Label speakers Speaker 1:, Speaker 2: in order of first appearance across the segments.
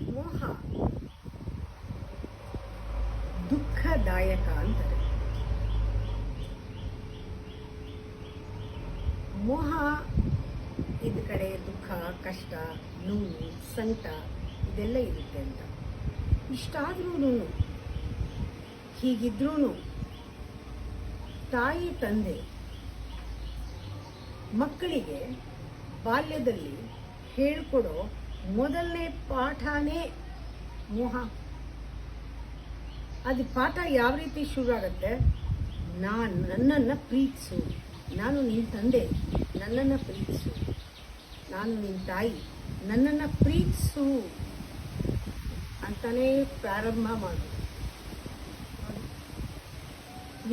Speaker 1: ಮೋಹ ದುಃಖದಾಯಕ ಅಂತಾರೆ. ಮೋಹ ಇದ ಕಡೆ ದುಃಖ, ಕಷ್ಟ, ನೋವು, ಸಂಕಟ ಇದೆಲ್ಲ ಇರುತ್ತೆ ಅಂತ. ಇಷ್ಟಾದ್ರೂ ಹೀಗಿದ್ರೂ ತಾಯಿ ತಂದೆ ಮಕ್ಕಳಿಗೆ ಬಾಲ್ಯದಲ್ಲಿ ಹೇಳ್ಕೊಡೋ ಮೊದಲನೇ ಪಾಠನೇ ಮೋಹ. ಅದು ಪಾಠ ಯಾವ ರೀತಿ ಶುರು ಆಗುತ್ತೆ? ನನ್ನನ್ನು ಪ್ರೀತಿಸು, ನಾನು ನಿನ್ನ ತಂದೆ, ನನ್ನನ್ನು ಪ್ರೀತಿಸು, ನಾನು ನಿನ್ನ ತಾಯಿ, ನನ್ನನ್ನು ಪ್ರೀತಿಸು ಅಂತಾನೇ ಪ್ರಾರಂಭ ಮಾಡು.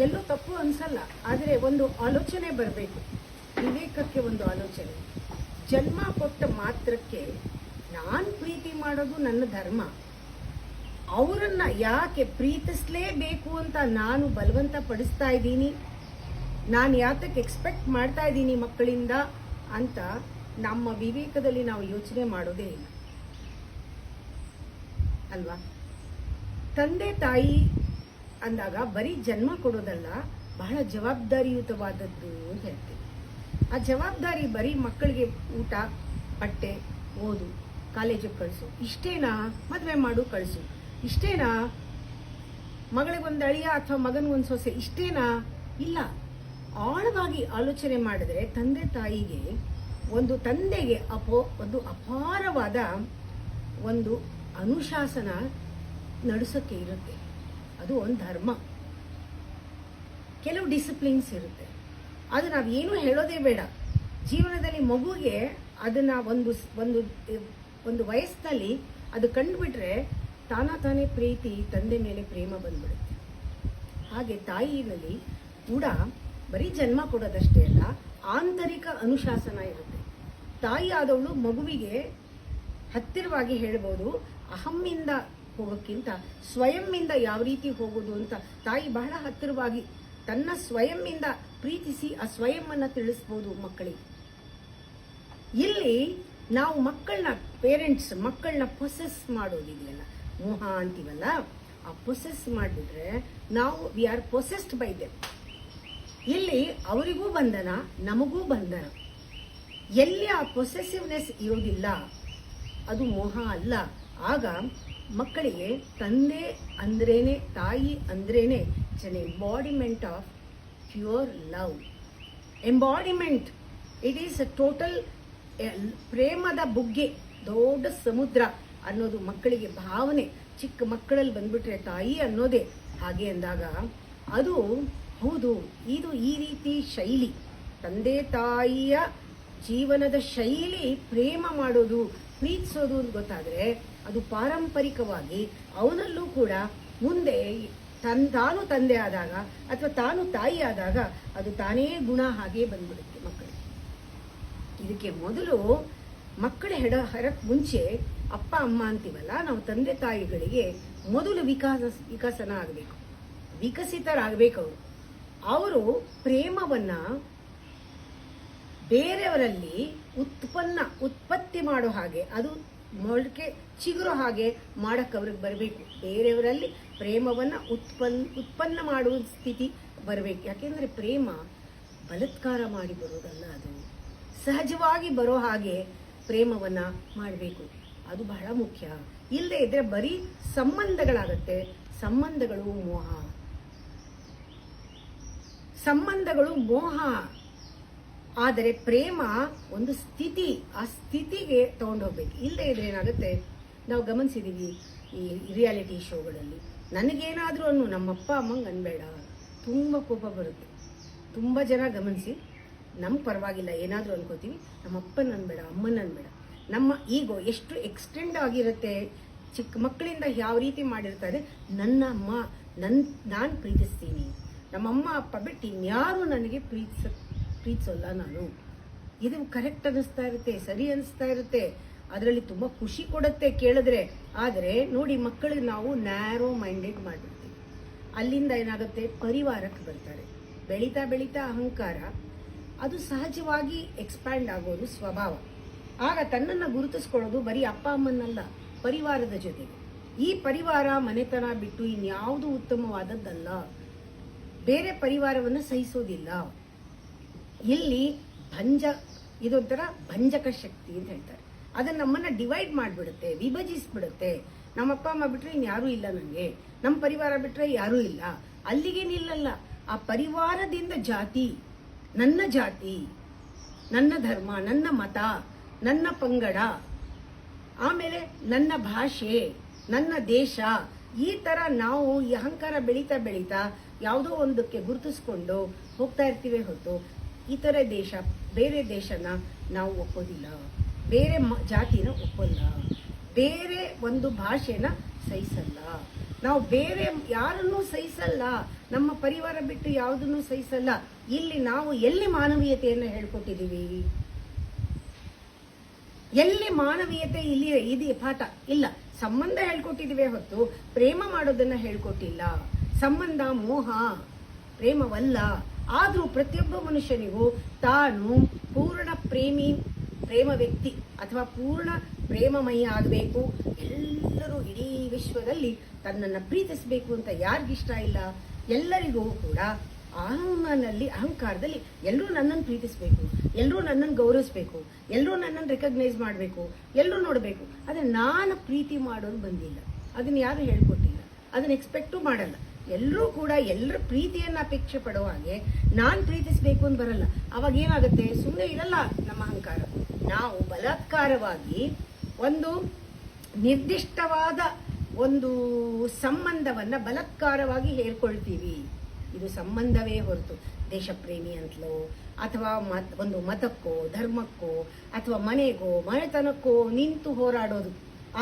Speaker 1: ಎಲ್ಲೂ ತಪ್ಪು ಅನ್ಸಲ್ಲ, ಆದರೆ ಒಂದು ಆಲೋಚನೆ ಬರಬೇಕು, ವಿವೇಕಕ್ಕೆ ಒಂದು ಆಲೋಚನೆ. ಜನ್ಮ ಕೊಟ್ಟ ಮಾತ್ರಕ್ಕೆ ನಾನು ಪ್ರೀತಿ ಮಾಡೋದು ನನ್ನ ಧರ್ಮ, ಅವರನ್ನ ಯಾಕೆ ಪ್ರೀತಿಸಲೇಬೇಕು ಅಂತ ನಾನು ಬಲವಂತ ಪಡಿಸ್ತಾ ಇದ್ದೀನಿ, ನಾನು ಯಾತಕ್ಕೆ ಎಕ್ಸ್ಪೆಕ್ಟ್ ಮಾಡ್ತಾ ಇದ್ದೀನಿ ಮಕ್ಕಳಿಂದ ಅಂತ ನಮ್ಮ ವಿವೇಕದಲ್ಲಿ ನಾವು ಯೋಚನೆ ಮಾಡೋದೇ ಇಲ್ಲ ಅಲ್ವಾ? ತಂದೆ ತಾಯಿ ಅಂದಾಗ ಬರೀ ಜನ್ಮ ಕೊಡೋದಲ್ಲ, ಬಹಳ ಜವಾಬ್ದಾರಿಯುತವಾದದ್ದು ಅಂತ ಹೇಳ್ತೀವಿ. ಆ ಜವಾಬ್ದಾರಿ ಬರೀ ಮಕ್ಕಳಿಗೆ ಊಟ, ಬಟ್ಟೆ, ಓದು, ಕಾಲೇಜಿಗೆ ಕಳಿಸು ಇಷ್ಟೇನಾ? ಮದುವೆ ಮಾಡು ಕಳಿಸು ಇಷ್ಟೇನಾ? ಮಗಳಿಗೊಂದು ಅಳಿಯ ಅಥವಾ ಮಗನಿಗೊಂದು ಸೊಸೆ ಇಷ್ಟೇನಾ? ಇಲ್ಲ. ಆಳವಾಗಿ ಆಲೋಚನೆ ಮಾಡಿದ್ರೆ ತಂದೆ ತಾಯಿಗೆ, ಒಂದು ತಂದೆಗೆ ಒಂದು ಅಪಾರವಾದ ಒಂದು ಅನುಶಾಸನ ನಡೆಸೋಕ್ಕೆ ಇರುತ್ತೆ. ಅದು ಒಂದು ಧರ್ಮ. ಕೆಲವು ಡಿಸಿಪ್ಲಿನ್ಸ್ ಇರುತ್ತೆ, ಅದು ನಾವು ಏನು ಹೇಳೋದೇ ಬೇಡ. ಜೀವನದಲ್ಲಿ ಮಗುಗೆ ಅದನ್ನ ಒಂದು ವಯಸ್ಸಿನಲ್ಲಿ ಅದು ಕಂಡುಬಿಟ್ರೆ ತಾನೇ ಪ್ರೀತಿ, ತಂದೆ ಮೇಲೆ ಪ್ರೇಮ ಬಂದ್ಬಿಡುತ್ತೆ. ಹಾಗೆ ತಾಯಿನಲ್ಲಿ ಕೂಡ ಬರೀ ಜನ್ಮ ಕೊಡೋದಷ್ಟೇ ಅಲ್ಲ, ಆಂತರಿಕ ಅನುಶಾಸನ ಇರುತ್ತೆ. ತಾಯಿ ಆದವಳು ಮಗುವಿಗೆ ಹತ್ತಿರವಾಗಿ ಹೇಳ್ಬೋದು, ಅಹಮ್ಮಿಂದ ಹೋಗೋಕ್ಕಿಂತ ಸ್ವಯಂಮಿಂದ ಯಾವ ರೀತಿ ಹೋಗೋದು ಅಂತ ತಾಯಿ ಬಹಳ ಹತ್ತಿರವಾಗಿ ತನ್ನ ಸ್ವಯಂಮಿಂದ ಪ್ರೀತಿಸಿ ಆ ಸ್ವಯಂವನ್ನು ತಿಳಿಸ್ಬೋದು ಮಕ್ಕಳಿಗೆ. ಇಲ್ಲಿ ನಾವು ಪೇರೆಂಟ್ಸ್ ಮಕ್ಕಳನ್ನ ಪೊಸೆಸ್ ಮಾಡೋದಿದೆಯಲ್ಲ, ಮೋಹ ಅಂತೀವಲ್ಲ, ಆ ಪೊಸೆಸ್ ಮಾಡಿಬಿಟ್ರೆ ನಾವು we are possessed by them. ಇಲ್ಲಿ ಅವರಿಗೂ ಬಂಧನ, ನಮಗೂ ಬಂಧನ. ಎಲ್ಲಿ ಆ ಪೊಸೆಸಿವ್ನೆಸ್ ಇರೋದಿಲ್ಲ ಅದು ಮೋಹ ಅಲ್ಲ. ಆಗ ಮಕ್ಕಳಿಗೆ ತಂದೆ ಅಂದ್ರೇನೆ, ತಾಯಿ ಅಂದ್ರೇನೆ it's an embodiment of pure love. Embodiment, it is a total ಪ್ರೇಮದ ಬುಗ್ಗೆ, ದೊಡ್ಡ ಸಮುದ್ರ ಅನ್ನೋದು ಮಕ್ಕಳಿಗೆ ಭಾವನೆ. ಚಿಕ್ಕ ಮಕ್ಕಳಲ್ಲಿ ಬಂದ್ಬಿಟ್ರೆ ತಾಯಿ ಅನ್ನೋದೇ ಹಾಗೆ ಅಂದಾಗ ಅದು ಹೌದು, ಇದು ಈ ರೀತಿ ಶೈಲಿ, ತಂದೆ ತಾಯಿಯ ಜೀವನದ ಶೈಲಿ, ಪ್ರೇಮ ಮಾಡೋದು, ಪ್ರೀತಿಸೋದು ಅಂತ ಗೊತ್ತಾದ್ರೆ ಅದು ಪಾರಂಪರಿಕವಾಗಿ ಅವನಲ್ಲೂ ಕೂಡ ಮುಂದೆ ತಾನು ತಂದೆ ಆದಾಗ ಅಥವಾ ತಾನು ತಾಯಿ ಆದಾಗ ಅದು ತಾನೇ ಗುಣ ಹಾಗೆ ಬಂದ್ಬಿಡುತ್ತೆ ಮಕ್ಕಳಿಗೆ. ಇದಕ್ಕೆ ಮೊದಲು ಮಕ್ಕಳ ಹೆರಕ್ ಮುಂಚೆ ಅಪ್ಪ ಅಮ್ಮ ಅಂತೀವಲ್ಲ, ನಾವು ತಂದೆ ತಾಯಿಗಳಿಗೆ ಮೊದಲು ವಿಕಸನ ಆಗಬೇಕು, ವಿಕಸಿತರಾಗಬೇಕು. ಅವರು ಪ್ರೇಮವನ್ನ ಬೇರೆಯವರಲ್ಲಿ ಉತ್ಪತ್ತಿ ಮಾಡೋ ಹಾಗೆ, ಅದು ಮೊಳಕೆ ಚಿಗುರೋ ಹಾಗೆ ಮಾಡಕ್ಕೆ ಅವ್ರಿಗೆ ಬರಬೇಕು. ಬೇರೆಯವರಲ್ಲಿ ಪ್ರೇಮವನ್ನ ಉತ್ಪನ್ನ ಮಾಡುವ ಸ್ಥಿತಿ ಬರಬೇಕು. ಯಾಕೆಂದ್ರೆ ಪ್ರೇಮ ಬಲಾತ್ಕಾರ ಮಾಡಿ ಬರೋದಲ್ಲ, ಅದು ಸಹಜವಾಗಿ ಬರೋ ಹಾಗೆ ಪ್ರೇಮವನ್ನ ಮಾಡಬೇಕು. ಅದು ಬಹಳ ಮುಖ್ಯ. ಇಲ್ಲದೆ ಇದ್ರೆ ಬರೀ ಸಂಬಂಧಗಳಾಗತ್ತೆ. ಸಂಬಂಧಗಳು ಮೋಹ. ಆದರೆ ಪ್ರೇಮ ಒಂದು ಸ್ಥಿತಿ, ಆ ಸ್ಥಿತಿಗೆ ತಗೊಂಡೋಗ್ಬೇಕು. ಇಲ್ಲದೆ ಇದ್ರೆ ಏನಾಗುತ್ತೆ, ನಾವು ಗಮನಿಸಿದೀವಿ ಈ ರಿಯಾಲಿಟಿ ಶೋಗಳಲ್ಲಿ, ನನಗೇನಾದ್ರೂ ನಮ್ಮಪ್ಪ ಅಮ್ಮಂಗೆ ಅನ್ಬೇಡ, ತುಂಬ ಕೋಪ ಬರುತ್ತೆ. ತುಂಬ ಜನ ಗಮನಿಸಿ, ನಮ್ಗೆ ಪರವಾಗಿಲ್ಲ ಏನಾದರೂ ಅನ್ಕೋತೀವಿ, ನಮ್ಮಪ್ಪನ ಅನ್ಬೇಡ, ಅಮ್ಮನ ಅನ್ಬೇಡ. ನಮ್ಮ ಈಗೋ ಎಷ್ಟು ಎಕ್ಸ್ಟೆಂಡ್ ಆಗಿರುತ್ತೆ. ಚಿಕ್ಕ ಮಕ್ಕಳಿಂದ ಯಾವ ರೀತಿ ಮಾಡಿರ್ತಾರೆ, ನನ್ನ ಅಮ್ಮ ನಾನು ಪ್ರೀತಿಸ್ತೀನಿ, ನಮ್ಮಮ್ಮ ಅಪ್ಪ ಬಿಟ್ಟು ಇನ್ಯಾರು ನನಗೆ ಪ್ರೀತಿಸೋಲ್ಲ ನಾನು. ಇದು ಕರೆಕ್ಟ್ ಅನಿಸ್ತಾ ಇರುತ್ತೆ, ಸರಿ ಅನಿಸ್ತಾ ಇರುತ್ತೆ, ಅದರಲ್ಲಿ ತುಂಬ ಖುಷಿ ಕೊಡುತ್ತೆ ಕೇಳಿದ್ರೆ. ಆದರೆ ನೋಡಿ, ಮಕ್ಕಳಿಗೆ ನಾವು ನ್ಯಾರೋ ಮೈಂಡೆಡ್ ಮಾಡಿರ್ತೀವಿ. ಅಲ್ಲಿಂದ ಏನಾಗುತ್ತೆ, ಪರಿವಾರಕ್ಕೆ ಬರ್ತಾರೆ. ಬೆಳೀತಾ ಬೆಳೀತಾ ಅಹಂಕಾರ ಅದು ಸಹಜವಾಗಿ ಎಕ್ಸ್ಪ್ಯಾಂಡ್ ಆಗೋದು ಸ್ವಭಾವ. ಆಗ ತನ್ನನ್ನು ಗುರುತಿಸ್ಕೊಳ್ಳೋದು ಬರೀ ಅಪ್ಪ ಅಮ್ಮನಲ್ಲ, ಪರಿವಾರದ ಜೊತೆಗೆ. ಈ ಪರಿವಾರ ಮನೆತನ ಬಿಟ್ಟು ಇನ್ಯಾವುದು ಉತ್ತಮವಾದದ್ದಲ್ಲ. ಬೇರೆ ಪರಿವಾರವನ್ನು ಸಹಿಸೋದಿಲ್ಲ. ಇಲ್ಲಿ ಇದೊಂಥರ ಭಂಜಕ ಶಕ್ತಿ ಅಂತ ಹೇಳ್ತಾರೆ. ಅದನ್ನ ನಮ್ಮನ್ನ ಡಿವೈಡ್ ಮಾಡಿಬಿಡುತ್ತೆ, ವಿಭಜಿಸ್ಬಿಡುತ್ತೆ. ನಮ್ಮ ಅಪ್ಪ ಅಮ್ಮ ಬಿಟ್ರೆ ಇನ್ಯಾರೂ ಇಲ್ಲ ನನಗೆ, ನಮ್ಮ ಪರಿವಾರ ಬಿಟ್ರೆ ಯಾರೂ ಇಲ್ಲ. ಅಲ್ಲಿಗೆ ನಿಲ್ಲಲ್ಲ. ಆ ಪರಿವಾರದಿಂದ ಜಾತಿ, ನನ್ನ ಧರ್ಮ, ನನ್ನ ಮತ, ನನ್ನ ಪಂಗಡ, ಆಮೇಲೆ ನನ್ನ ಭಾಷೆ, ನನ್ನ ದೇಶ, ಈ ತರ ನಾವು ಈ ಅಹಂಕಾರ ಬೆಳೀತಾ ಬೆಳೀತಾ ಯಾವುದೋ ಒಂದಕ್ಕೆ ಗುರುತಿಸ್ಕೊಂಡು ಹೋಗ್ತಾ ಇರ್ತೀವಿ ಹೊತ್ತು ಇತರ ದೇಶ, ಬೇರೆ ದೇಶನ ನಾವು ಒಪ್ಪೋದಿಲ್ಲ, ಬೇರೆ ಜಾತಿನ ಒಪ್ಪಲ್ಲ, ಬೇರೆ ಒಂದು ಭಾಷೆನ ಸಹಿಸಲ್ಲ, ನಾವು ಬೇರೆ ಯಾರನ್ನೂ ಸಹಿಸಲ್ಲ, ನಮ್ಮ ಪರಿವಾರ ಬಿಟ್ಟು ಯಾವುದನ್ನು ಸಹಿಸಲ್ಲ. ಇಲ್ಲಿ ನಾವು ಎಲ್ಲಿ ಮಾನವೀಯತೆಯನ್ನು ಹೇಳ್ಕೊಟ್ಟಿದ್ದೀವಿ? ಎಲ್ಲಿ ಮಾನವೀಯತೆ ಇಲ್ಲಿ ಇದೆ ಪಾಠ ಇಲ್ಲ. ಸಂಬಂಧ ಹೇಳ್ಕೊಟ್ಟಿದ್ದೀವಿ ಹೊತ್ತು ಪ್ರೇಮ ಮಾಡೋದನ್ನ ಹೇಳ್ಕೊಟ್ಟಿಲ್ಲ. ಸಂಬಂಧ ಮೋಹ, ಪ್ರೇಮವಲ್ಲ. ಆದ್ರೂ ಪ್ರತಿಯೊಬ್ಬ ಮನುಷ್ಯನಿಗೂ ತಾನು ಪೂರ್ಣ ಪ್ರೇಮ ವ್ಯಕ್ತಿ ಅಥವಾ ಪೂರ್ಣ ಪ್ರೇಮಮಯ ಆಗಬೇಕು. ಎಲ್ಲರೂ ಇಡೀ ವಿಶ್ವದಲ್ಲಿ ತನ್ನನ್ನು ಪ್ರೀತಿಸಬೇಕು ಅಂತ ಯಾರಿಗಿಷ್ಟ ಇಲ್ಲ? ಎಲ್ಲರಿಗೂ ಕೂಡ ಅಹಂಕಾರದಲ್ಲಿ ಎಲ್ಲರೂ ನನ್ನನ್ನು ಪ್ರೀತಿಸಬೇಕು, ಎಲ್ಲರೂ ನನ್ನನ್ನು ಗೌರವಿಸಬೇಕು, ಎಲ್ಲರೂ ನನ್ನನ್ನು ರೆಕಗ್ನೈಸ್ ಮಾಡಬೇಕು, ಎಲ್ಲರೂ ನೋಡಬೇಕು. ಆದರೆ ನಾನು ಪ್ರೀತಿ ಮಾಡೋದು ಬಂದಿಲ್ಲ. ಅದನ್ನ ಯಾರು ಹೇಳ್ಕೊಟ್ಟಿಲ್ಲ, ಅದನ್ನ ಎಕ್ಸ್ಪೆಕ್ಟೂ ಮಾಡಲ್ಲ. ಎಲ್ಲರೂ ಕೂಡ ಎಲ್ಲರ ಪ್ರೀತಿಯನ್ನು ಅಪೇಕ್ಷೆ ಪಡೋ ಹಾಗೆ ನಾನು ಪ್ರೀತಿಸಬೇಕು ಅಂತ ಬರಲ್ಲ. ಅವಾಗ ಏನಾಗುತ್ತೆ? ಸುಮ್ಮನೆ ಇರಲ್ಲ ನಮ್ಮ ಅಹಂಕಾರ. ನಾವು ಬಲಾತ್ಕಾರವಾಗಿ ಒಂದು ನಿರ್ದಿಷ್ಟವಾದ ಒಂದು ಸಂಬಂಧವನ್ನ ಬಲಾತ್ಕಾರವಾಗಿ ಹೇರ್ಕೊಳ್ತೀವಿ. ಇದು ಸಂಬಂಧವೇ ಹೊರತು ದೇಶಪ್ರೇಮಿ ಅಂತಲೋ ಅಥವಾ ಒಂದು ಮತಕ್ಕೋ ಧರ್ಮಕ್ಕೋ ಅಥವಾ ಮನೆಗೋ ಮನೆತನಕ್ಕೋ ನಿಂತು ಹೋರಾಡೋದು,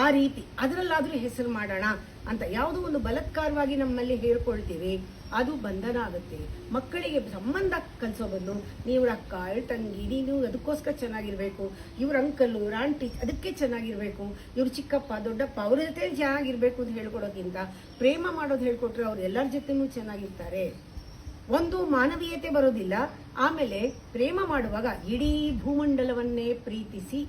Speaker 1: ಆ ರೀತಿ ಅದರಲ್ಲಾದ್ರೂ ಹೆಸರು ಮಾಡೋಣ ಅಂತ ಯಾವುದೋ ಒಂದು ಬಲಾತ್ಕಾರವಾಗಿ ನಮ್ಮಲ್ಲಿ ಹೇಳ್ಕೊಳ್ತೀವಿ. ಅದು ಬಂಧನ ಆಗುತ್ತೆ. ಮಕ್ಕಳಿಗೆ ಸಂಬಂಧ ಕಲಿಸೋ ಬದಲು ನೀವ್ರ ಅಕ್ಕ, ತಂಗಿ, ನೀನು ಅದಕ್ಕೋಸ್ಕರ ಚೆನ್ನಾಗಿರ್ಬೇಕು, ಇವ್ರ ಅಂಕಲ್, ಇವ್ರ ಆಂಟಿ ಅದಕ್ಕೆ ಚೆನ್ನಾಗಿರ್ಬೇಕು, ಇವ್ರ ಚಿಕ್ಕಪ್ಪ ದೊಡ್ಡಪ್ಪ ಅವ್ರ ಜೊತೆ ಚೆನ್ನಾಗಿರ್ಬೇಕು ಅಂತ ಹೇಳ್ಕೊಡೋಕ್ಕಿಂತ ಪ್ರೇಮ ಮಾಡೋದು ಹೇಳ್ಕೊಟ್ರೆ ಅವ್ರು ಎಲ್ಲರ ಜೊತೆನೂ ಚೆನ್ನಾಗಿರ್ತಾರೆ. ಒಂದು ಮಾನವೀಯತೆ ಬರೋದಿಲ್ಲ. ಆಮೇಲೆ ಪ್ರೇಮ ಮಾಡುವಾಗ ಇಡೀ ಭೂಮಂಡಲವನ್ನೇ ಪ್ರೀತಿಸಿ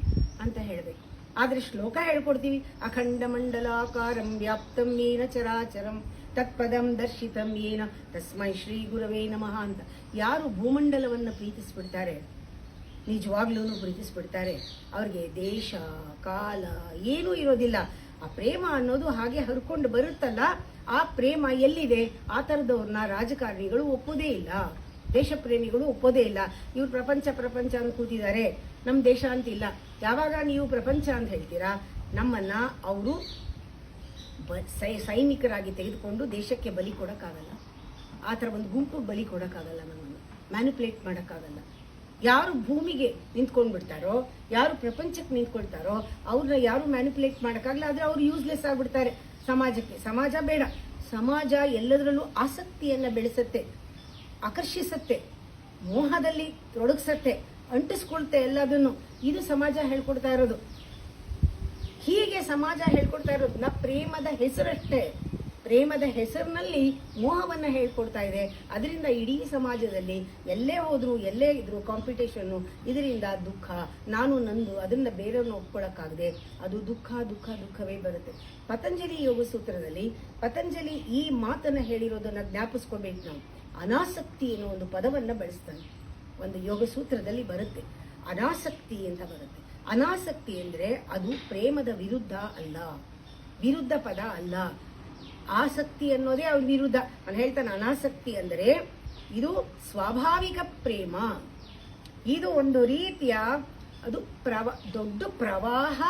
Speaker 1: ಅಂತ ಹೇಳಬೇಕು. ಆದ್ರೆ ಶ್ಲೋಕ ಹೇಳ್ಕೊಡ್ತೀವಿ, ಅಖಂಡ ಮಂಡಲಾಕಾರಂ ವ್ಯಾಪ್ತಂ ಯೇನ ಚರಾಚರಂ ತತ್ಪದಂ ದರ್ಶಿತಂ ಯೇನ ತಸ್ಮೈ ಶ್ರೀ ಗುರವೇ ನಮಃ ಅಂತ. ಯಾರು ಭೂಮಂಡಲವನ್ನು ಪ್ರೀತಿಸ್ಬಿಡ್ತಾರೆ, ನಿಜವಾಗ್ಲೂ ಪ್ರೀತಿಸ್ಬಿಡ್ತಾರೆ, ಅವ್ರಿಗೆ ದೇಶ ಕಾಲ ಏನೂ ಇರೋದಿಲ್ಲ. ಆ ಪ್ರೇಮ ಅನ್ನೋದು ಹಾಗೆ ಹರ್ಕೊಂಡು ಬರುತ್ತಲ್ಲ, ಆ ಪ್ರೇಮ ಎಲ್ಲಿದೆ? ಆ ಥರದವ್ರನ್ನ ರಾಜಕಾರಣಿಗಳು ಒಪ್ಪೋದೇ ಇಲ್ಲ, ದೇಶ ಪ್ರೇಮಿಗಳು ಒಪ್ಪೋದೇ ಇಲ್ಲ. ಇವ್ರು ಪ್ರಪಂಚ ಅಂತ ಕೂತಿದ್ದಾರೆ, ನಮ್ಮ ದೇಶ ಅಂತಿಲ್ಲ. ಯಾವಾಗ ನೀವು ಪ್ರಪಂಚ ಅಂತ ಹೇಳ್ತೀರಾ, ನಮ್ಮನ್ನ ಅವರು ಸೈನಿಕರಾಗಿ ತೆಗೆದುಕೊಂಡು ದೇಶಕ್ಕೆ ಬಲಿ ಕೊಡೋಕ್ಕಾಗಲ್ಲ. ಆ ಥರ ಒಂದು ಗುಂಪು ಬಲಿ ಕೊಡೋಕ್ಕಾಗಲ್ಲ, ನಮ್ಮನ್ನು ಮ್ಯಾನಿಪುಲೇಟ್ ಮಾಡೋಕ್ಕಾಗಲ್ಲ. ಯಾರು ಭೂಮಿಗೆ ನಿಂತ್ಕೊಂಡ್ಬಿಡ್ತಾರೋ, ಯಾರು ಪ್ರಪಂಚಕ್ಕೆ ನಿಂತ್ಕೊಳ್ತಾರೋ ಅವ್ರನ್ನ ಯಾರು ಮ್ಯಾನಿಪುಲೇಟ್ ಮಾಡೋಕ್ಕಾಗಲ್ಲ. ಆದರೆ ಅವ್ರು ಯೂಸ್ಲೆಸ್ ಆಗಿಬಿಡ್ತಾರೆ ಸಮಾಜಕ್ಕೆ. ಸಮಾಜ ಬೇಡ. ಸಮಾಜ ಎಲ್ಲದರಲ್ಲೂ ಆಸಕ್ತಿಯನ್ನು ಬೆಳೆಸುತ್ತೆ, ಆಕರ್ಷಿಸುತ್ತೆ, ಮೋಹದಲ್ಲಿ ತೊಡಗಿಸತ್ತೆ, ಅಂಟಿಸ್ಕೊಳ್ತೆ ಎಲ್ಲದನ್ನು. ಇದು ಸಮಾಜ ಹೇಳ್ಕೊಡ್ತಾ ಇರೋದು. ಹೀಗೆ ಸಮಾಜ ಹೇಳ್ಕೊಡ್ತಾ ಇರೋದನ್ನ ಪ್ರೇಮದ ಹೆಸರಷ್ಟೇ. ಪ್ರೇಮದ ಹೆಸರಿನಲ್ಲಿ ಮೋಹವನ್ನ ಹೇಳ್ಕೊಡ್ತಾ ಇದೆ. ಅದರಿಂದ ಇಡೀ ಸಮಾಜದಲ್ಲಿ ಎಲ್ಲೇ ಹೋದ್ರು, ಎಲ್ಲೇ ಇದ್ರು ಕಾಂಪಿಟೇಷನ್ನು, ಇದರಿಂದ ದುಃಖ, ನಾನು ನಂದು, ಅದರಿಂದ ಬೇರೆಯವ್ರನ್ನ ಒಪ್ಕೊಳ್ಳೋಕ್ಕಾಗದೆ ಅದು ದುಃಖವೇ ಬರುತ್ತೆ. ಪತಂಜಲಿ ಯೋಗ ಸೂತ್ರದಲ್ಲಿ ಪತಂಜಲಿ ಈ ಮಾತನ್ನ ಹೇಳಿರೋದನ್ನ ಜ್ಞಾಪಿಸ್ಕೋಬೇಕು ನಾವು. ಅನಾಸಕ್ತಿ ಅನ್ನೋ ಒಂದು ಪದವನ್ನ ಬಳಸ್ತಾನೆ. ಒಂದು ಯೋಗ ಸೂತ್ರದಲ್ಲಿ ಬರುತ್ತೆ, ಅನಾಸಕ್ತಿ ಅಂತ ಬರುತ್ತೆ. ಅನಾಸಕ್ತಿ ಅಂದ್ರೆ ಅದು ಪ್ರೇಮದ ವಿರುದ್ಧ ಅಲ್ಲ, ವಿರುದ್ಧ ಪದ ಅಲ್ಲ. ಆಸಕ್ತಿ ಅನ್ನೋದೇ ಅವ್ರ ವಿರುದ್ಧ. ನಾನು ಹೇಳ್ತಾನೆ, ಅನಾಸಕ್ತಿ ಅಂದರೆ ಇದು ಸ್ವಾಭಾವಿಕ ಪ್ರೇಮ. ಇದು ಒಂದು ರೀತಿಯ ಅದು ದೊಡ್ಡ ಪ್ರವಾಹ,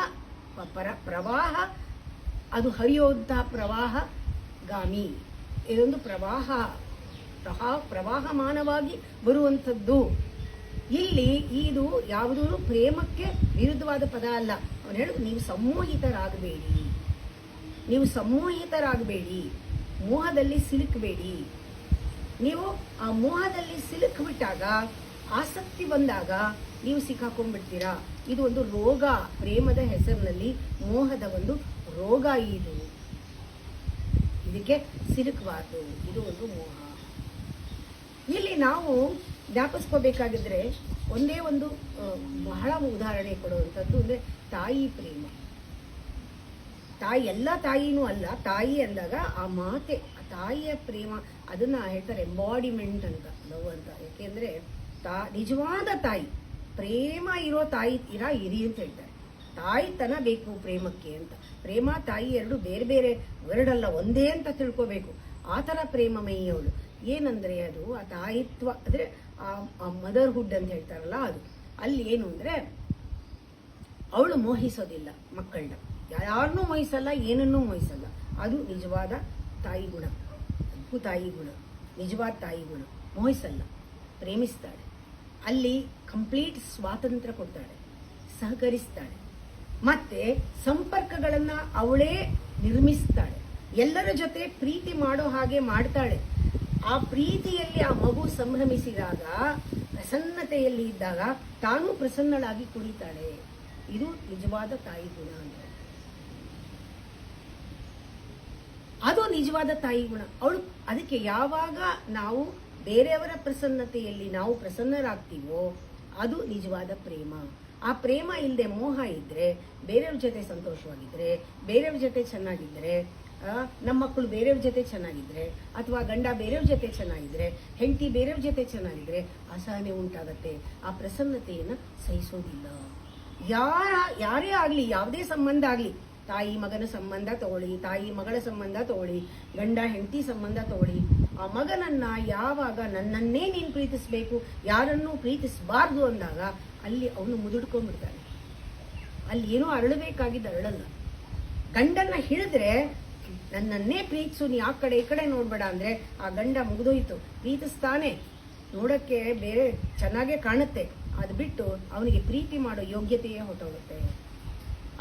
Speaker 1: ಅದು ಹರಿಯುವಂತಹ ಪ್ರವಾಹಗಾಮಿ. ಇದೊಂದು ಪ್ರವಾಹಮಾನವಾಗಿ ಬರುವಂಥದ್ದು. ಇಲ್ಲಿ ಇದು ಯಾವುದೂ ಪ್ರೇಮಕ್ಕೆ ವಿರುದ್ಧವಾದ ಪದ ಅಲ್ಲ. ಅವನು ಹೇಳುದು, ನೀವು ಸಂಮೋಹಿತರಾಗಬೇಡಿ, ಮೋಹದಲ್ಲಿ ಸಿಲುಕಬೇಡಿ. ನೀವು ಆ ಮೋಹದಲ್ಲಿ ಸಿಲುಕಿಬಿಟ್ಟಾಗ, ಆಸಕ್ತಿ ಬಂದಾಗ ನೀವು ಸಿಕ್ಕಾಕೊಂಡ್ಬಿಡ್ತೀರಾ. ಇದು ಒಂದು ರೋಗ. ಪ್ರೇಮದ ಹೆಸರಿನಲ್ಲಿ ಮೋಹದ ಒಂದು ರೋಗ. ಇದಕ್ಕೆ ಸಿಲುಕಬಾರ್ದು. ಇದು ಒಂದು ಮೋಹ. ಇಲ್ಲಿ ನಾವು ಜ್ಞಾಪಿಸ್ಕೋಬೇಕಾಗಿದ್ರೆ ಒಂದೇ ಒಂದು ಬಹಳ ಉದಾಹರಣೆ ಕೊಡುವಂಥದ್ದು ಅಂದರೆ ತಾಯಿ ಪ್ರೇಮ. ತಾಯಿ ಎಲ್ಲ ತಾಯಿನೂ ಅಲ್ಲ, ತಾಯಿ ಅಂದಾಗ ಆ ಮಾತೆ, ಆ ತಾಯಿಯ ಪ್ರೇಮ, ಅದನ್ನ ಹೇಳ್ತಾರೆ ಎಂಬಾಡಿಮೆಂಟ್ ಅಂತ, ಲವ್ ಅಂತ. ಯಾಕೆಂದ್ರೆ ನಿಜವಾದ ತಾಯಿ, ಪ್ರೇಮ ಇರೋ ತಾಯಿ ಇರಿ ಅಂತ ಹೇಳ್ತಾರೆ. ತಾಯಿತನ ಬೇಕು ಪ್ರೇಮಕ್ಕೆ ಅಂತ. ಪ್ರೇಮ ತಾಯಿ ಎರಡು ಬೇರೆ ಬೇರೆ ವರ್ಡ್ ಅಲ್ಲ, ಒಂದೇ ಅಂತ ತಿಳ್ಕೋಬೇಕು. ಆ ಥರ ಪ್ರೇಮಮಯಿಯವಳು. ಏನಂದ್ರೆ ಅದು ಆ ತಾಯಿತ್ವ ಅಂದ್ರೆ ಆ ಮದರ್ಹುಡ್ ಅಂತ ಹೇಳ್ತಾರಲ್ಲ, ಅದು ಅಲ್ಲಿ ಏನು ಅಂದ್ರೆ ಅವಳು ಮೋಹಿಸೋದಿಲ್ಲ ಮಕ್ಕಳನ್ನ, ಯಾರನ್ನೂ ಮೋಹಿಸಲ್ಲ, ಏನನ್ನೂ ಮೋಹಿಸಲ್ಲ. ಅದು ನಿಜವಾದ ತಾಯಿ ಗುಣ, ತಾಯಿ ಗುಣ, ನಿಜವಾದ ತಾಯಿ ಗುಣ. ಮೋಹಿಸಲ್ಲ, ಪ್ರೇಮಿಸ್ತಾಳೆ. ಅಲ್ಲಿ ಕಂಪ್ಲೀಟ್ ಸ್ವಾತಂತ್ರ್ಯ ಕೊಡ್ತಾಳೆ, ಸಹಕರಿಸ್ತಾಳೆ. ಮತ್ತೆ ಸಂಪರ್ಕಗಳನ್ನ ಅವಳೇ ನಿರ್ಮಿಸ್ತಾಳೆ. ಎಲ್ಲರ ಜೊತೆ ಪ್ರೀತಿ ಮಾಡೋ ಹಾಗೆ ಮಾಡ್ತಾಳೆ. ಆ ಪ್ರೀತಿಯಲ್ಲಿ ಆ ಮಗು ಸಂಭ್ರಮಿಸಿದಾಗ, ಪ್ರಸನ್ನತೆಯಲ್ಲಿ ಇದ್ದಾಗ ತಾನು ಪ್ರಸನ್ನಳಾಗಿ ಕುಳಿತಾಳೆ. ಇದು ನಿಜವಾದ ತಾಯಿ ಗುಣ ಅಂದ್ರೆ ಅದು ನಿಜವಾದ ತಾಯಿ ಗುಣ. ಅವಳು ಅದಕ್ಕೆ ಯಾವಾಗ ನಾವು ಬೇರೆಯವರ ಪ್ರಸನ್ನತೆಯಲ್ಲಿ ನಾವು ಪ್ರಸನ್ನರಾಗ್ತೀವೋ ಅದು ನಿಜವಾದ ಪ್ರೇಮ. ಆ ಪ್ರೇಮ ಇಲ್ಲದೆ ಮೋಹ ಇದ್ರೆ, ಬೇರೆಯವ್ರ ಜೊತೆ ಸಂತೋಷವಾಗಿದ್ರೆ, ಬೇರೆಯವ್ರ ಜೊತೆ ಚೆನ್ನಾಗಿದ್ರೆ, ನಮ್ಮ ಮಕ್ಕಳು ಬೇರೆಯವ್ರ ಜೊತೆ ಚೆನ್ನಾಗಿದ್ರೆ, ಅಥವಾ ಗಂಡ ಬೇರೆಯವ್ರ ಜೊತೆ ಚೆನ್ನಾಗಿದ್ರೆ, ಹೆಂಡತಿ ಬೇರೆಯವ್ರ ಜೊತೆ ಚೆನ್ನಾಗಿದ್ರೆ ಅಸಹನೆ ಉಂಟಾಗತ್ತೆ. ಆ ಪ್ರಸನ್ನತೆಯನ್ನು ಸಹಿಸೋದಿಲ್ಲ. ಯಾರೇ ಆಗ್ಲಿ, ಯಾವುದೇ ಸಂಬಂಧ ಆಗ್ಲಿ, ತಾಯಿ ಮಗನ ಸಂಬಂಧ ತಗೊಳ್ಳಿ, ತಾಯಿ ಮಗಳ ಸಂಬಂಧ ತಗೊಳ್ಳಿ, ಗಂಡ ಹೆಂಡತಿ ಸಂಬಂಧ ತಗೊಳ್ಳಿ, ಆ ಮಗನನ್ನ ಯಾವಾಗ ನನ್ನನ್ನೇ ನೀನು ಪ್ರೀತಿಸ್ಬೇಕು, ಯಾರನ್ನೂ ಪ್ರೀತಿಸಬಾರ್ದು ಅಂದಾಗ ಅಲ್ಲಿ ಅವನು ಮುದುಡ್ಕೊಂಡ್ಬಿಡ್ತಾನೆ. ಅಲ್ಲಿ ಏನೋ ಅರಳಬೇಕಾಗಿದ್ದು ಅರಳಲ್ಲ. ಗಂಡನ್ನ ಹಿಡಿದ್ರೆ ನನ್ನನ್ನೇ ಪ್ರೀತಿಸು, ನೀ ಆ ಕಡೆ ಈ ಕಡೆ ನೋಡ್ಬೇಡ ಅಂದ್ರೆ ಆ ಗಂಡ ಮುಗಿದೋಯ್ತು. ಪ್ರೀತಿಸ್ತಾನೆ, ನೋಡಕ್ಕೆ ಬೇರೆ ಚೆನ್ನಾಗೇ ಕಾಣುತ್ತೆ, ಅದು ಬಿಟ್ಟು ಅವನಿಗೆ ಪ್ರೀತಿ ಮಾಡೋ ಯೋಗ್ಯತೆಯೇ ಹೊಟ್ಟೋಗುತ್ತೆ.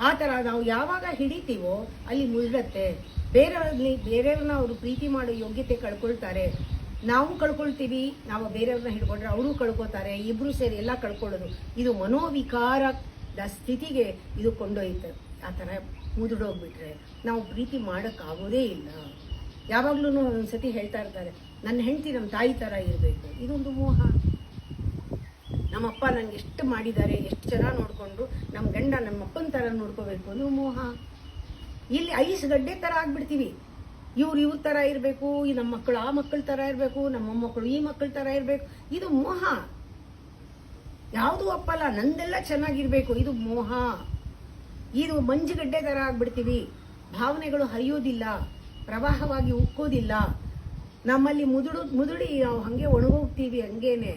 Speaker 1: ಆ ಥರ ನಾವು ಯಾವಾಗ ಹಿಡಿತೀವೋ ಅಲ್ಲಿ ಮುಳುಗತ್ತೆ. ಬೇರೆಯವ್ರನ್ನ ಅವರು ಪ್ರೀತಿ ಮಾಡೋ ಯೋಗ್ಯತೆ ಕಳ್ಕೊಳ್ತಾರೆ, ನಾವು ಕಳ್ಕೊಳ್ತೀವಿ. ನಾವು ಬೇರೆಯವ್ರನ್ನ ಹಿಡ್ಕೊಂಡ್ರೆ ಅವರು ಕಳ್ಕೊತಾರೆ, ಇಬ್ರು ಸೇರಿ ಎಲ್ಲ ಕಳ್ಕೊಳ್ಳೋದು. ಇದು ಮನೋವಿಕಾರದ ಸ್ಥಿತಿಗೆ ಇದು ಕೊಂಡೊಯ್ತು. ಆ ಥರ ಮುದುಡೋಗ್ಬಿಟ್ರೆ ನಾವು ಪ್ರೀತಿ ಮಾಡೋಕ್ಕಾಗೋದೇ ಇಲ್ಲ. ಯಾವಾಗ್ಲೂ ಒಂದ್ಸತಿ ಹೇಳ್ತಾ ಇರ್ತಾರೆ, ನನ್ನ ಹೆಂಡತಿ ನಮ್ಮ ತಾಯಿ ಥರ ಇರಬೇಕು. ಇದೊಂದು ಮೋಹ. ನಮ್ಮಪ್ಪ ನಂಗೆ ಎಷ್ಟು ಮಾಡಿದ್ದಾರೆ, ಎಷ್ಟು ಚೆನ್ನಾಗಿ ನೋಡಿಕೊಂಡು, ನಮ್ಮ ಗಂಡ ನಮ್ಮಪ್ಪನ ಥರ ನೋಡ್ಕೋಬೇಕು ಅನ್ನೋ ಮೋಹ. ಇಲ್ಲಿ ಐಸ್ ಗಡ್ಡೆ ಥರ ಆಗ್ಬಿಡ್ತೀವಿ. ಇವ್ರ ಥರ ಇರಬೇಕು, ನಮ್ಮ ಮಕ್ಕಳು ಆ ಮಕ್ಕಳ ಥರ ಇರಬೇಕು, ನಮ್ಮ ಮೊಮ್ಮಕ್ಕಳು ಈ ಮಕ್ಕಳ ಥರ ಇರಬೇಕು. ಇದು ಮೋಹ. ಯಾವುದೂ ಅಪ್ಪಲ್ಲ, ನಂದೆಲ್ಲ ಚೆನ್ನಾಗಿರ್ಬೇಕು, ಇದು ಮೋಹ. ಇದು ಮಂಜುಗಡ್ಡೆ ಥರ ಆಗ್ಬಿಡ್ತೀವಿ. ಭಾವನೆಗಳು ಹರಿಯೋದಿಲ್ಲ, ಪ್ರವಾಹವಾಗಿ ಉಕ್ಕೋದಿಲ್ಲ. ನಮ್ಮಲ್ಲಿ ಮುದುಡಿ ನಾವು ಹಂಗೆ ಒಣಗೋಗ್ತೀವಿ ಹಂಗೇನೆ.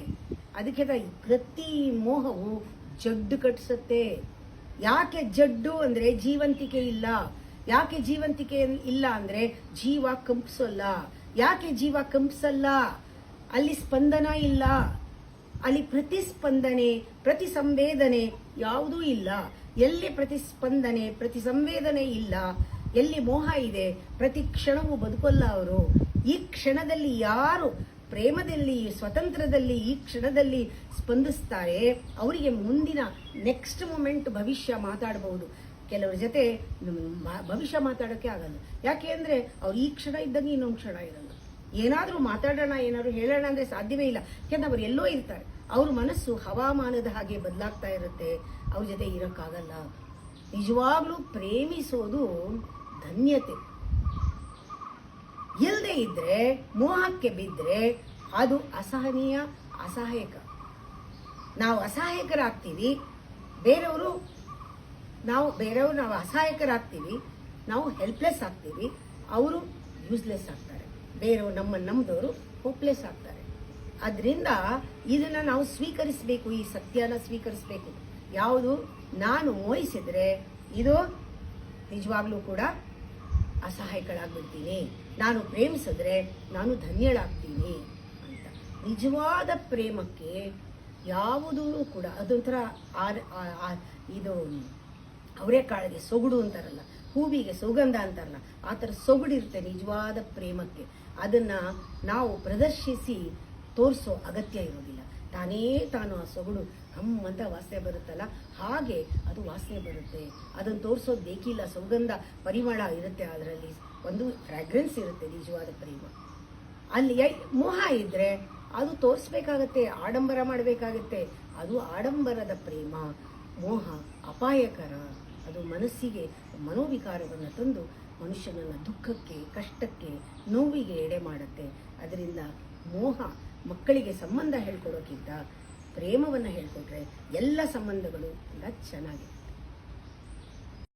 Speaker 1: ಅದಕ್ಕೆ ಪ್ರತಿ ಮೋಹವು ಜಡ್ಡು ಕಟ್ಟಿಸುತ್ತೆ. ಯಾಕೆ ಜಡ್ಡು ಅಂದ್ರೆ ಜೀವಂತಿಕೆ ಇಲ್ಲ. ಯಾಕೆ ಜೀವಂತಿಕೆ ಇಲ್ಲ ಅಂದ್ರೆ ಜೀವ ಕಂಪಿಸಲ್ಲ. ಯಾಕೆ ಜೀವ ಕಂಪಿಸಲ್ಲ? ಅಲ್ಲಿ ಸ್ಪಂದನ ಇಲ್ಲ, ಅಲ್ಲಿ ಪ್ರತಿಸ್ಪಂದನೆ, ಪ್ರತಿ ಸಂವೇದನೆ ಯಾವುದೂ ಇಲ್ಲ. ಎಲ್ಲಿ ಪ್ರತಿಸ್ಪಂದನೆ, ಪ್ರತಿ ಸಂವೇದನೆ ಇಲ್ಲ, ಎಲ್ಲಿ ಮೋಹ ಇದೆ, ಪ್ರತಿ ಕ್ಷಣವೂ ಬದುಕಲ್ಲ ಅವರು. ಈ ಕ್ಷಣದಲ್ಲಿ ಯಾರು ಪ್ರೇಮದಲ್ಲಿ, ಸ್ವತಂತ್ರದಲ್ಲಿ ಈ ಕ್ಷಣದಲ್ಲಿ ಸ್ಪಂದಿಸ್ತಾರೆ, ಅವರಿಗೆ ಮುಂದಿನ ನೆಕ್ಸ್ಟ್ ಮೂಮೆಂಟ್ ಭವಿಷ್ಯ ಮಾತಾಡಬಹುದು. ಕೆಲವ್ರ ಜೊತೆ ಭವಿಷ್ಯ ಮಾತಾಡೋಕ್ಕೆ ಆಗಲ್ಲ. ಯಾಕೆ ಅಂದ್ರೆ ಅವ್ರು ಈ ಕ್ಷಣ ಇದ್ದಂಗೆ ಇನ್ನೊಂದು ಕ್ಷಣ ಇರಲ್ಲ. ಏನಾದರೂ ಮಾತಾಡೋಣ, ಏನಾದ್ರು ಹೇಳೋಣ ಅಂದ್ರೆ ಸಾಧ್ಯವೇ ಇಲ್ಲ. ಯಾಕಂದ್ರೆ ಅವ್ರು ಎಲ್ಲೋ ಇರ್ತಾರೆ. ಅವ್ರ ಮನಸ್ಸು ಹವಾಮಾನದ ಹಾಗೆ ಬದಲಾಗ್ತಾ ಇರುತ್ತೆ. ಅವ್ರ ಜೊತೆ ಇರೋಕ್ಕಾಗಲ್ಲ. ನಿಜವಾಗ್ಲೂ ಪ್ರೇಮಿಸೋದು ಧನ್ಯತೆ. ಇಲ್ಲದೆ ಇದ್ರೆ, ಮೋಹಕ್ಕೆ ಬಿದ್ದರೆ ಅದು ಅಸಹನೀಯ, ಅಸಹಾಯಕ. ನಾವು ಅಸಹಾಯಕರಾಗ್ತೀವಿ, ಬೇರೆಯವರು ನಾವು ಅಸಹಾಯಕರಾಗ್ತೀವಿ, ನಾವು ಹೆಲ್ಪ್ಲೆಸ್ ಆಗ್ತೀವಿ, ಅವರು ಯೂಸ್ಲೆಸ್ ಆಗ್ತಾರೆ. ಬೇರೆಯವರು ನಮ್ಮದವರು ಹೋಪ್ಲೆಸ್ ಆಗ್ತಾರೆ. ಅದರಿಂದ ಇದನ್ನ ನಾವು ಸ್ವೀಕರಿಸಬೇಕು, ಈ ಸತ್ಯನ ಸ್ವೀಕರಿಸಬೇಕು. ಯಾವುದು ನಾನು ಮೋಹಿಸಿದ್ರೆ ಇದು ನಿಜವಾಗ್ಲೂ ಕೂಡ ಅಸಹಾಯಕಳಾಗ್ಬಿಡ್ತೀನಿ, ನಾನು ಪ್ರೇಮಿಸಿದ್ರೆ ನಾನು ಧನ್ಯಳಾಗ್ತೀನಿ ಅಂತ. ನಿಜವಾದ ಪ್ರೇಮಕ್ಕೆ ಯಾವುದೂ ಕೂಡ ಅದೊಂಥರ ಇದು ಅವರೆಕಾಳಿಗೆ ಸೊಗಡು ಅಂತಾರಲ್ಲ, ಹೂವಿಗೆ ಸುಗಂಧ ಅಂತಾರಲ್ಲ, ಆ ಥರ ಸೊಗಡಿರುತ್ತೆ ನಿಜವಾದ ಪ್ರೇಮಕ್ಕೆ. ಅದನ್ನ ನಾವು ಪ್ರದರ್ಶಿಸಿ ತೋರಿಸೋ ಅಗತ್ಯ ಇರೋದಿಲ್ಲ. ತಾನೇ ತಾನು ಆ ಸೊಗಡು ಅಂತ ವಾಸನೆ ಬರುತ್ತಲ್ಲ, ಹಾಗೆ ಅದು ವಾಸನೆ ಬರುತ್ತೆ. ಅದನ್ನು ತೋರಿಸೋದು ಬೇಕಿಲ್ಲ. ಸುಗಂಧ ಪರಿಮಳ ಇರುತ್ತೆ, ಅದರಲ್ಲಿ ಒಂದು ಫ್ರಾಗ್ರೆನ್ಸ್ ಇರುತ್ತೆ ನಿಜವಾದ ಪ್ರೇಮ. ಅಲ್ಲಿ ಮೋಹ ಇದ್ರೆ ಅದು ತೋರಿಸ್ಬೇಕಾಗತ್ತೆ, ಆಡಂಬರ ಮಾಡಬೇಕಾಗತ್ತೆ. ಅದು ಆಡಂಬರದ ಪ್ರೇಮ. ಮೋಹ ಅಪಾಯಕರ. ಅದು ಮನಸ್ಸಿಗೆ ಮನೋವಿಕಾರವನ್ನು ತಂದು ಮನುಷ್ಯನನ್ನು ದುಃಖಕ್ಕೆ, ಕಷ್ಟಕ್ಕೆ, ನೋವಿಗೆ ಎಡೆ ಮಾಡುತ್ತೆ. ಅದರಿಂದ ಮೋಹ ಮಕ್ಕಳಿಗೆ ಸಂಬಂಧ ಹೇಳ್ಕೊಡೋಕ್ಕಿಂತ ಪ್ರೇಮವನ್ನು ಹೇಳ್ಕೊಟ್ರೆ ಎಲ್ಲ ಸಂಬಂಧಗಳು ಕೂಡ ಚೆನ್ನಾಗಿದೆ.